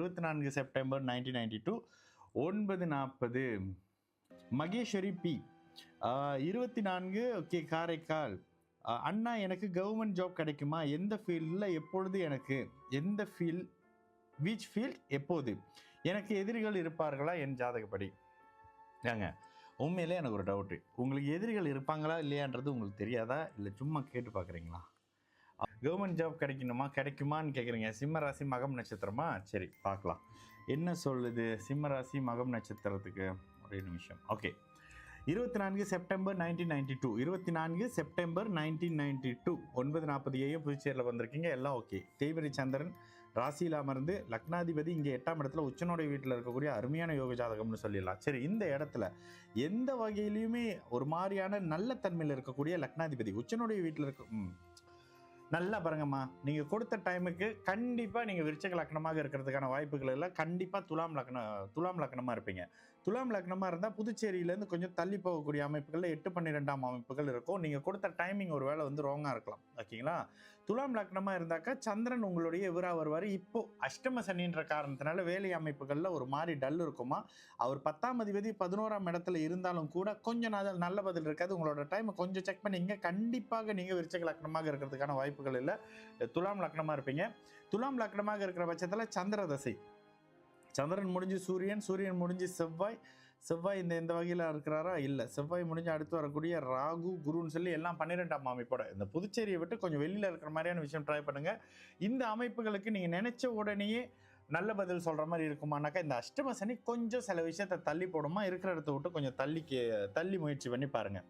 24 September 1992 9:40 Maheswari B 24 okay Karaikal அண்ணா எனக்கு government job கிடைக்குமா எந்த ஃபீல்டில் எப்பொழுது எனக்கு எந்த ஃபீல்ட் விச் ஃபீல்ட் எப்போது எனக்கு எதிரிகள் இருப்பார்களா என் ஜாதகப்படி ஏங்க உண்மையிலே எனக்கு ஒரு டவுட்டு உங்களுக்கு எதிரிகள் இருப்பாங்களா இல்லையான்றது உங்களுக்கு தெரியாதா இல்லை சும்மா கேட்டு பார்க்குறீங்களா கவர்மெண்ட் ஜாப் கிடைக்குமான்னு கேட்குறீங்க சிம்ம ராசி மகம் நட்சத்திரமா சரி பார்க்கலாம் என்ன சொல்லுது சிம்ம ராசி மகம் நட்சத்திரத்துக்கு ஒரே நிமிஷம் ஓகே 24 செப்டம்பர் 1992 செப்டம்பர் 1992 9:40 AM புதுச்சேரியில் வந்திருக்கீங்க எல்லாம் ஓகே தேய்பிரை சந்திரன் ராசியில் அமர்ந்து லக்னாதிபதி இங்கே 8ஆம் இடத்துல உச்சனுடைய வீட்டில் இருக்கக்கூடிய அருமையான யோக ஜாதகம்னு சொல்லிடலாம் சரி இந்த இடத்துல எந்த வகையிலையுமே ஒரு மாதிரியான நல்ல தன்மையில் இருக்கக்கூடிய லக்னாதிபதி உச்சனுடைய வீட்டில் இருக்க நல்லா பாருங்கம்மா நீங்கள் கொடுத்த டைமுக்கு கண்டிப்பாக நீங்கள் விருச்சக லக்னமாக இருக்கிறதுக்கான வாய்ப்புகள் எல்லாம் கண்டிப்பாக துலாம் லக்னமாக இருப்பீங்க துலாம் லக்னமாக இருந்தால் புதுச்சேரியிலேருந்து கொஞ்சம் தள்ளி போகக்கூடிய அமைப்புகளில் 8-12 அமைப்புகள் இருக்கும் நீங்கள் கொடுத்த டைமிங் ஒரு வேளை வந்து ராங்காக இருக்கலாம் ஓகேங்களா துலாம் லக்னமாக இருந்தாக்கா சந்திரன் உங்களுடைய எதிராக வருவார் இப்போ அஷ்டம சனின்ற காரணத்தினால வேலை அமைப்புகளில் ஒரு மாதிரி டல் இருக்குமா அவர் 10ஆம் அதிபதி 11ஆம் இடத்துல இருந்தாலும் கூட கொஞ்சம் நல்ல பதில் இருக்காது உங்களோட டைமை கொஞ்சம் செக் பண்ணிங்க கண்டிப்பாக நீங்கள் விருச்சக லக்னமாக இருக்கிறதுக்கான வாய்ப்பு இல்லை துலாம் லக்னமா இருப்பீங்க துலாம் லக்னமாக இருக்கிற பட்சத்தில் சந்திர தசை சந்திரன் முடிஞ்சு சூரியன் முடிஞ்சு செவ்வாய் இந்த வகையில் இருக்கிறாரா இல்லை செவ்வாய் முடிஞ்சு அடுத்து வரக்கூடிய ராகு குருன்னு சொல்லி எல்லாம் 12ஆம் அமைப்போட இந்த புதுச்சேரியை விட்டு கொஞ்சம் வெளியில் இருக்கிற மாதிரியான விஷயம் ட்ரை பண்ணுங்க இந்த அமைப்புகளுக்கு நீங்கள் நினைச்ச உடனேயே நல்ல பதில் சொல்கிற மாதிரி இருக்குமானாக்கா இந்த அஷ்டம சனி கொஞ்சம் சில விஷயத்தை தள்ளி போடுமா இருக்கிற இடத்த விட்டு கொஞ்சம் தள்ளி முயற்சி பண்ணி பாருங்கள்